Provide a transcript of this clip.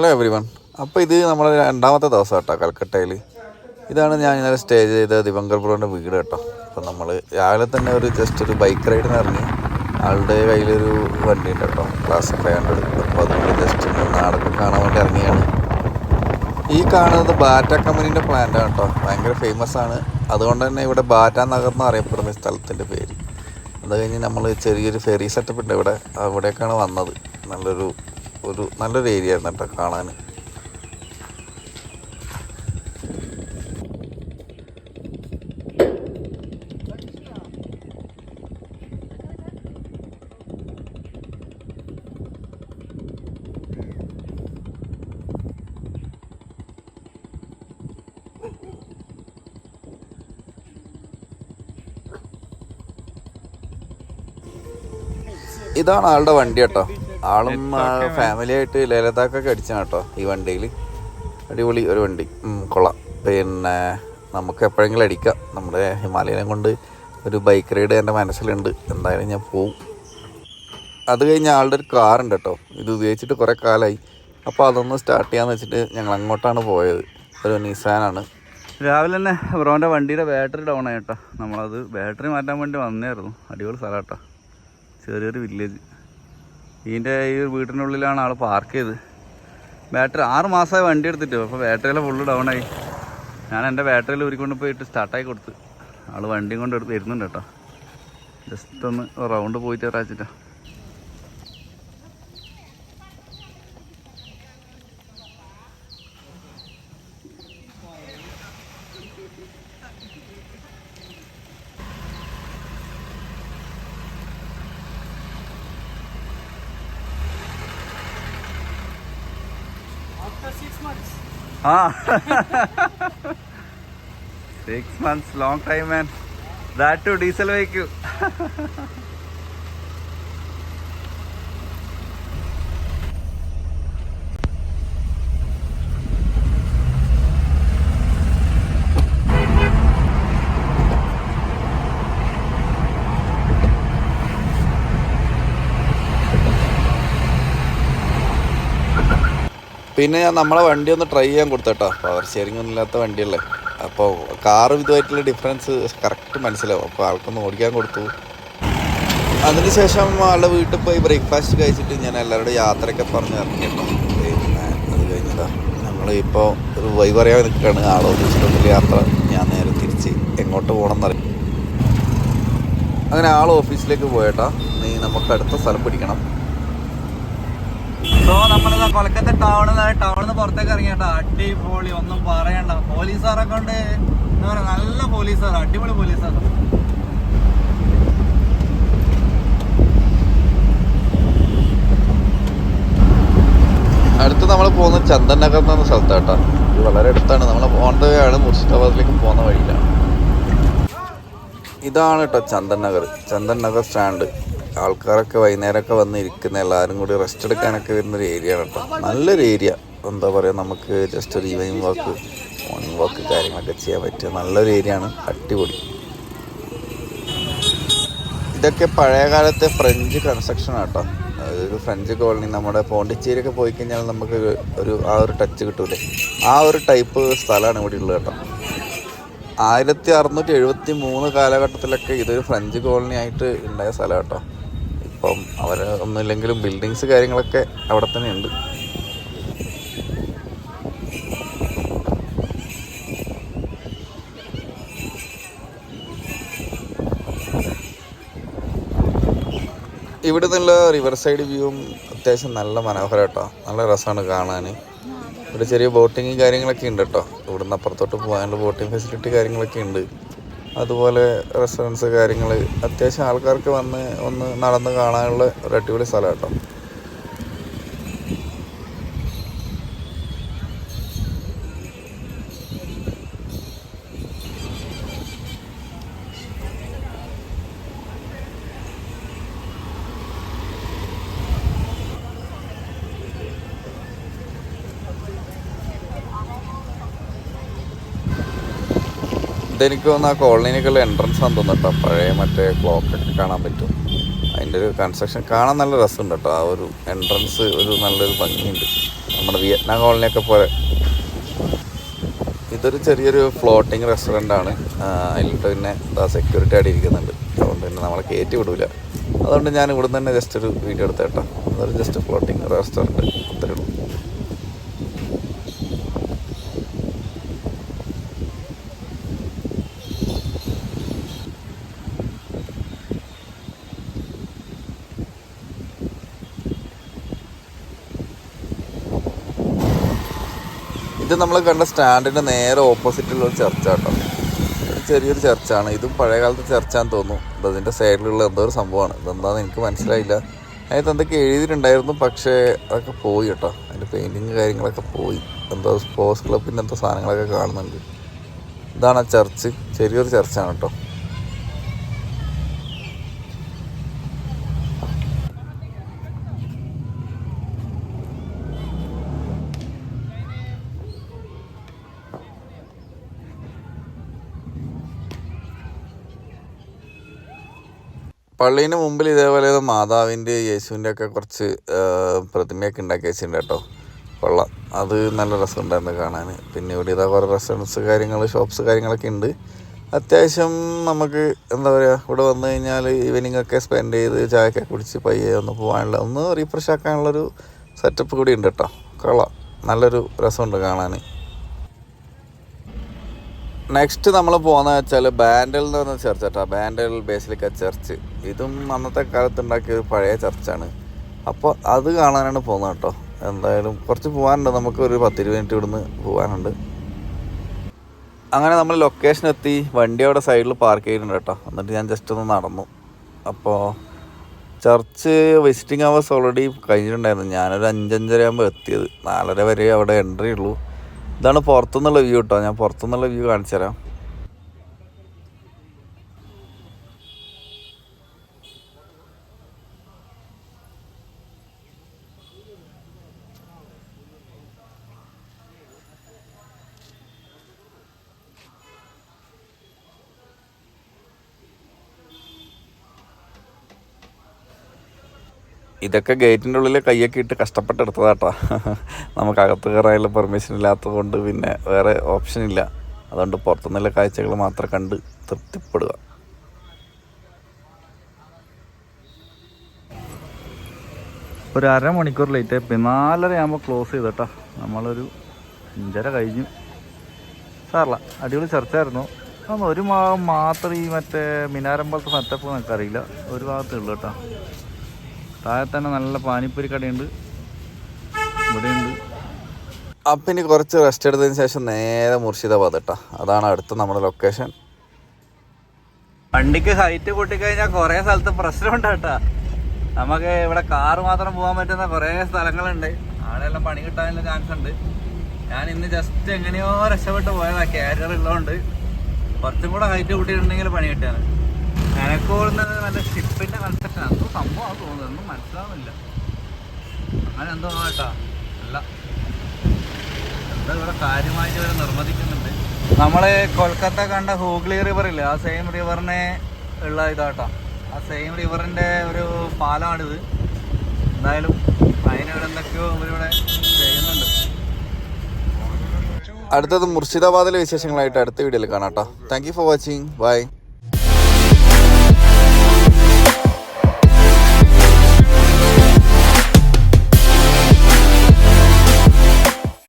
Hello every one. അപ്പോൾ ഇത് നമ്മുടെ രണ്ടാമത്തെ ദിവസം കേട്ടോ കൽക്കട്ടയിൽ. ഇതാണ് ഞാൻ ഇന്നലെ സ്റ്റേ ചെയ്ത ദിവാങ്കർ ബ്രോൻ്റെ വീട് കേട്ടോ. അപ്പോൾ നമ്മൾ രാവിലെ തന്നെ ജസ്റ്റ് ഒരു ബൈക്ക് റൈഡിന് ഇറങ്ങി. ആളുടെ കയ്യിലൊരു വണ്ടി ഉണ്ട് കേട്ടോ, ക്ലാസ് 500. അപ്പോൾ അതുകൊണ്ട് ജസ്റ്റ് നാടൊക്കെ കാണാൻ വേണ്ടി ഇറങ്ങിയാണ്. ഈ കാണുന്നത് ബാറ്റ കമ്പനീൻ്റെ പ്ലാന്റാണ് കേട്ടോ, ഭയങ്കര ഫേമസ് ആണ്. അതുകൊണ്ട് തന്നെ ഇവിടെ ബാറ്റ നഗർ എന്ന് അറിയപ്പെടുന്ന സ്ഥലത്തിൻ്റെ പേര്. അത് കഴിഞ്ഞ് നമ്മൾ ചെറിയൊരു ഫെറി സെറ്റപ്പ് ഉണ്ട് ഇവിടെ, അവിടേക്കാണ് വന്നത്. നല്ലൊരു ഏരിയ ആയിരുന്നു കേട്ടോ കാണാൻ. ഇതാണ് ആളുടെ വണ്ടി കേട്ടോ. ആളും ഫാമിലി ആയിട്ട് ലേലത്താക്കൊക്കെ അടിച്ചാണ് കേട്ടോ ഈ വണ്ടിയിൽ. അടിപൊളി ഒരു വണ്ടി, കൊള്ളാം. പിന്നെ നമുക്ക് എപ്പോഴെങ്കിലും അടിക്കാം. നമ്മുടെ ഹിമാലയനെ കൊണ്ട് ഒരു ബൈക്ക് റൈഡ് എൻ്റെ മനസ്സിലുണ്ട്, എന്തായാലും ഞാൻ പോവും. അത് കഴിഞ്ഞ് ആളുടെ ഒരു കാറുണ്ട് കേട്ടോ, ഇത് ഉപയോഗിച്ചിട്ട് കുറേ കാലമായി. അപ്പോൾ അതൊന്ന് സ്റ്റാർട്ട് ചെയ്യാമെന്ന് വെച്ചിട്ട് ഞങ്ങൾ അങ്ങോട്ടാണ് പോയത്. ഒരു നിസാനാണ്. രാവിലെ തന്നെ ബ്രോൻ്റെ വണ്ടിയുടെ ബാറ്ററി ഡൗൺ ആയി കേട്ടോ. നമ്മളത് ബാറ്ററി മാറ്റാൻ വേണ്ടി വന്നായിരുന്നു. അടിപൊളി സ്ഥലം കേട്ടോ, ചെറിയൊരു വില്ലേജ്. ഇതിൻ്റെ ഈ വീട്ടിനുള്ളിലാണ് ആൾ പാർക്ക് ചെയ്ത്. ബാറ്ററി 6 മാസമായി വണ്ടി എടുത്തിട്ട്, അപ്പോൾ ബാറ്ററിയെല്ലാം ഫുള്ള് ഡൗൺ ആയി. ഞാൻ എൻ്റെ ബാറ്ററിയിൽ ഊരിക്കൊണ്ട് പോയിട്ട് സ്റ്റാർട്ടാക്കി കൊടുത്ത്. ആൾ വണ്ടിയും കൊണ്ട് വരുന്നുണ്ട് കേട്ടോ. ജസ്റ്റ് ഒന്ന് റൗണ്ട് പോയിട്ട് വരാച്ചിട്ടാ. After 6 months. 6 months, long time man. That too diesel vehicle. പിന്നെ ഞാൻ നമ്മളെ വണ്ടി ഒന്ന് ട്രൈ ചെയ്യാൻ കൊടുത്തേട്ടോ. പവർ സ്റ്റിയറിംഗ് ഒന്നും ഇല്ലാത്ത വണ്ടിയല്ലേ, അപ്പോൾ കാറും ഇതുമായിട്ടുള്ള ഡിഫറൻസ് കറക്റ്റ് മനസ്സിലാവും. അപ്പോൾ ആൾക്കൊന്ന് ഓടിക്കാൻ കൊടുത്തു. അതിനുശേഷം ആളുടെ വീട്ടിൽ പോയി ബ്രേക്ക്ഫാസ്റ്റ് കഴിച്ചിട്ട് ഞാൻ എല്ലാവരോടും യാത്രയൊക്കെ പറഞ്ഞ് ഇറങ്ങിയിട്ടോ. പിന്നെ അത് കഴിഞ്ഞതാ നമ്മളിപ്പോൾ ഒരു വൈ പറയാൻ നിൽക്കുകയാണ്. ആൾ ഓഫീസിലോട്ടുള്ള യാത്ര. ഞാൻ നേരെ തിരിച്ച് എങ്ങോട്ട് പോകണം എന്നറിയാം. അങ്ങനെ ആൾ ഓഫീസിലേക്ക് പോയേട്ടാ. നീ നമുക്ക് അടുത്ത സ്ഥലം പിടിക്കണം. സോ നമ്മളിതാ കൊൽക്കത്ത ടൗണിൽ നിന്ന് പുറത്തേക്ക് ഇറങ്ങിയാട്ടോ. അടിപൊളി, ഒന്നും പറയണ്ട. പോലീസുകാരൊക്കെ കൊണ്ട് എന്താ പറയുക, നല്ല പോലീസുകാർ, അടിപൊളി പോലീസുകാർ. അടുത്ത് നമ്മൾ പോകുന്നത് ചന്ദൻ നഗർ എന്ന സ്ഥലത്താട്ടോ. ഇത് വളരെ അടുത്താണ്. നമ്മൾ ഓൺ ദ വേ ആണ്, മുർഷിദാബാദിലേക്ക് പോകുന്ന വഴിയിലാണ്. ഇതാണ് കേട്ടോ ചന്ദൻ നഗർ സ്റ്റാൻഡ്. ആൾക്കാരൊക്കെ വൈകുന്നേരമൊക്കെ വന്ന് ഇരിക്കുന്ന, എല്ലാവരും കൂടി റെസ്റ്റ് എടുക്കാനൊക്കെ വരുന്നൊരു ഏരിയ ആണ് കേട്ടോ. നല്ലൊരു ഏരിയ. എന്താ പറയുക, നമുക്ക് ജസ്റ്റ് ഒരു ഈവനിങ് വാക്ക്, മോർണിംഗ് വാക്ക് കാര്യങ്ങളൊക്കെ ചെയ്യാൻ പറ്റിയ നല്ലൊരു ഏരിയ ആണ്. അടിപൊളി. ഇതൊക്കെ പഴയ കാലത്തെ ഫ്രഞ്ച് കൺസ്ട്രക്ഷൻ ആട്ടോ. അതൊരു ഫ്രഞ്ച് കോളനി. നമ്മുടെ പോണ്ടിച്ചേരിയൊക്കെ പോയി കഴിഞ്ഞാൽ നമുക്ക് ആ ഒരു ടച്ച് കിട്ടൂലേ, ആ ഒരു ടൈപ്പ് സ്ഥലമാണ് ഇവിടെ ഉള്ളത് കേട്ടോ. 1673 കാലഘട്ടത്തിലൊക്കെ ഇതൊരു ഫ്രഞ്ച് കോളനി ആയിട്ട് ഉണ്ടായ സ്ഥലം കേട്ടോ. ഇപ്പം അവർ ഒന്നുമില്ലെങ്കിലും ബിൽഡിങ്സ് കാര്യങ്ങളൊക്കെ അവിടെ തന്നെ ഉണ്ട്. ഇവിടെ നിന്നുള്ള റിവർ സൈഡ് വ്യൂവും അത്യാവശ്യം നല്ല മനോഹരം കേട്ടോ. നല്ല രസമാണ് കാണാൻ. ഇവിടെ ചെറിയ ബോട്ടിങ് കാര്യങ്ങളൊക്കെ ഉണ്ട് കേട്ടോ. ഇവിടുന്ന് അപ്പുറത്തോട്ട് പോകാനുള്ള ബോട്ടിങ് ഫെസിലിറ്റി കാര്യങ്ങളൊക്കെ ഉണ്ട്. അതുപോലെ റെസ്റ്റോറൻറ്റ്സ് കാര്യങ്ങൾ, അത്യാവശ്യം ആൾക്കാർക്ക് വന്ന് ഒന്ന് നടന്ന് കാണാനുള്ള ഒരു അടിപൊളി സ്ഥലം കേട്ടോ. ഇതെനിക്ക് തോന്നുന്നു ആ കോളനിക്കുള്ള എൻട്രൻസ് ആണെന്ന് തോന്നുന്നു കേട്ടോ. പഴയ മറ്റേ ക്ലോക്കൊക്കെ കാണാൻ പറ്റും. അതിൻ്റെ ഒരു കൺസ്ട്രക്ഷൻ കാണാൻ നല്ല രസമുണ്ട് കേട്ടോ. ആ ഒരു എൻട്രൻസ് ഒരു നല്ലൊരു ഭംഗിയുണ്ട്. നമ്മുടെ വിയറ്റ്നാം കോളനിയൊക്കെ പോലെ. ഇതൊരു ചെറിയൊരു ഫ്ലോട്ടിങ് റെസ്റ്റോറൻ്റ് ആണ്. അതിലിട്ട് പിന്നെ സെക്യൂരിറ്റി ആയിട്ട് ഇരിക്കുന്നുണ്ട്. അതുകൊണ്ട് തന്നെ നമ്മളെ കയറ്റി വിടില്ല. അതുകൊണ്ട് ഞാൻ ഇവിടെ തന്നെ ജസ്റ്റ് ഒരു വീഡിയോ എടുത്ത കേട്ടോ. അതൊരു ജസ്റ്റ് ഫ്ലോട്ടിങ് റെസ്റ്റോറൻറ്റ് അത്രേ ഉള്ളൂ. ഇത് നമ്മൾ കണ്ട സ്റ്റാൻഡിൻ്റെ നേരെ ഓപ്പോസിറ്റുള്ള ഒരു ചർച്ചാട്ടോ. ഒരു ചെറിയൊരു ചർച്ചാണ്. ഇതും പഴയകാലത്തെ ചർച്ചാന്ന് തോന്നുന്നു. അതിൻ്റെ സൈഡിലുള്ള എന്തോ ഒരു സംഭവമാണ്. ഇതെന്താണെന്ന് എനിക്ക് മനസ്സിലായില്ല. അതിനകത്ത് എന്തൊക്കെ എഴുതിയിട്ടുണ്ടായിരുന്നു, പക്ഷേ അതൊക്കെ പോയി കേട്ടോ. അതിൻ്റെ പെയിൻറ്റിങ് കാര്യങ്ങളൊക്കെ പോയി. എന്തോ സ്പോർട്സ് ക്ലബിൻ്റെ എന്തോ സാധനങ്ങളൊക്കെ കാണുന്നുണ്ട്. ഇതാണ് ആ ചർച്ച്. ചെറിയൊരു ചർച്ചാണ് കേട്ടോ. പള്ളീൻ്റെ മുമ്പിൽ ഇതേപോലെ മാതാവിൻ്റെ യേശുവിൻ്റെ ഒക്കെ കുറച്ച് പ്രതിമയൊക്കെ ഉണ്ടാക്കി വെച്ചിട്ടുണ്ട് കേട്ടോ. കൊള്ളാം. അത് നല്ല രസമുണ്ടായിരുന്നു കാണാൻ. പിന്നെ ഇവിടെ ഇതാ കുറേ റെസ്റ്റോറൻറ്റ്സ് കാര്യങ്ങൾ, ഷോപ്സ് കാര്യങ്ങളൊക്കെ ഉണ്ട്. അത്യാവശ്യം നമുക്ക് എന്താ പറയുക, ഇവിടെ വന്നു കഴിഞ്ഞാൽ ഈവനിങ് ഒക്കെ സ്പെൻഡ് ചെയ്ത് ചായയൊക്കെ കുടിച്ച് പയ്യെ ഒന്ന് പോകാനുള്ള, ഒന്ന് റീഫ്രഷ് ആക്കാനുള്ളൊരു സെറ്റപ്പ് കൂടി ഉണ്ട് കേട്ടോ. കൊള്ളാം. നല്ലൊരു രസമുണ്ട് കാണാൻ. നെക്സ്റ്റ് നമ്മൾ പോകുന്നത് വെച്ചാൽ ബാൻഡൽ എന്ന് പറഞ്ഞ ചർച്ച് കേട്ടോ. ബാൻഡൽ ബേസിലിക്ക ചർച്ച്. ഇതും അന്നത്തെ കാലത്ത് ഉണ്ടാക്കിയ ഒരു പഴയ ചർച്ചാണ്. അപ്പോൾ അത് കാണാനാണ് പോകുന്നത് കേട്ടോ. എന്തായാലും കുറച്ച് പോകാനുണ്ട്. നമുക്ക് ഒരു 10-20 മിനിറ്റ് ഇവിടുന്ന് പോകാനുണ്ട്. അങ്ങനെ നമ്മൾ ലൊക്കേഷൻ എത്തി. വണ്ടി അവിടെ സൈഡിൽ പാർക്ക് ചെയ്തിട്ടുണ്ട് കേട്ടോ. എന്നിട്ട് ഞാൻ ജസ്റ്റ് ഒന്ന് നടന്നു. അപ്പോൾ ചർച്ച് വിസിറ്റിംഗ് അവേഴ്സ് ഓൾറെഡി കഴിഞ്ഞിട്ടുണ്ടായിരുന്നു. ഞാനൊരു 5-5:30 ആകുമ്പോൾ എത്തിയത്. 4:30 വരെ അവിടെ എൻട്രി ഉള്ളൂ. ഇതാണ് പുറത്തുനിന്നുള്ള വ്യൂ കേട്ടോ. ഞാൻ പുറത്തുനിന്നുള്ള വ്യൂ കാണിച്ചു തരാം. ഇതൊക്കെ ഗേറ്റിൻ്റെ ഉള്ളിൽ കയ്യൊക്കെ ഇട്ട് കഷ്ടപ്പെട്ടെടുത്തതാട്ടോ. നമുക്ക് അകത്ത് കയറാനുള്ള പെർമിഷൻ ഇല്ലാത്തത് കൊണ്ട് പിന്നെ വേറെ ഓപ്ഷൻ ഇല്ല. അതുകൊണ്ട് പുറത്തുനിന്നുള്ള കാഴ്ചകൾ മാത്രം കണ്ട് തൃപ്തിപ്പെടുക. ഒരു 1/2 മണിക്കൂർ ലേറ്റ്. 4:30 ആകുമ്പോൾ ക്ലോസ് ചെയ്തോട്ടോ. നമ്മളൊരു 5:30 കഴിഞ്ഞു. സാറല്ല, അടിപൊളി ചർച്ചായിരുന്നു. അതൊന്നും ഒരു ഭാഗം മാത്രം ഈ മറ്റേ മിനാരം പോലത്തെ സെറ്റപ്പ് നമുക്കറിയില്ല. ഒരു ഭാഗത്തേ ഉള്ളൂ കേട്ടോ. താഴെ തന്നെ നല്ല പാനിപ്പൂരി കടയുണ്ട്, ഇവിടെയുണ്ട്. അപ്പം ഇനി കുറച്ച് റെസ്റ്റ് എടുത്തതിന് ശേഷം നേരെ മുർഷിദാബാദ് കേട്ടോ. അതാണ് അടുത്ത നമ്മുടെ ലൊക്കേഷൻ. വണ്ടിക്ക് ഹൈറ്റ് കൂട്ടിക്കഴിഞ്ഞാൽ കുറേ സ്ഥലത്ത് പ്രശ്നമുണ്ട് കേട്ടോ. നമുക്ക് ഇവിടെ കാറ് മാത്രം പോകാൻ പറ്റുന്ന കുറേ സ്ഥലങ്ങളുണ്ട്. ആടെല്ലാം പണി കിട്ടാനുള്ള ചാൻസ് ഉണ്ട്. ഞാൻ ഇന്ന് ജസ്റ്റ് എങ്ങനെയോ രക്ഷപ്പെട്ട് പോയതാണ്. കാരിയർ ഉള്ളതുകൊണ്ട് കുറച്ചും കൂടെ ഹൈറ്റ് കൂട്ടിയിട്ടുണ്ടെങ്കിൽ പണി കിട്ടിയാണ്. എനക്ക് പോകുന്നത് നല്ല ഷിപ്പിൻ്റെ കൺസ്ട്രക്ഷൻ എന്തോ സംഭവമാണ് തോന്നുന്നത്. ഒന്നും മനസ്സിലാവുന്നില്ല. അങ്ങനെ എന്തോ കേട്ടോ. അല്ല, എന്താ ഇവിടെ കാര്യമായിട്ട് ഇവരെ നിർബന്ധിക്കുന്നുണ്ട്. നമ്മൾ കൊൽക്കത്ത കണ്ട ഹൂഗ്ലി റിവർ ഇല്ലേ, ആ സെയിം റിവറിനെ ഉള്ള ഇതാട്ടോ. ആ സെയിം റിവറിൻ്റെ ഒരു പാലമാണിത്. എന്തായാലും അതിനിവിടെ എന്തൊക്കെയോ ഇവരിവിടെ ചെയ്യുന്നുണ്ട്. അടുത്തത് മുർഷിദാബാദിലെ വിശേഷങ്ങളായിട്ട് അടുത്ത വീഡിയോയിൽ കാണാം കേട്ടോ. Thank you for watching. By.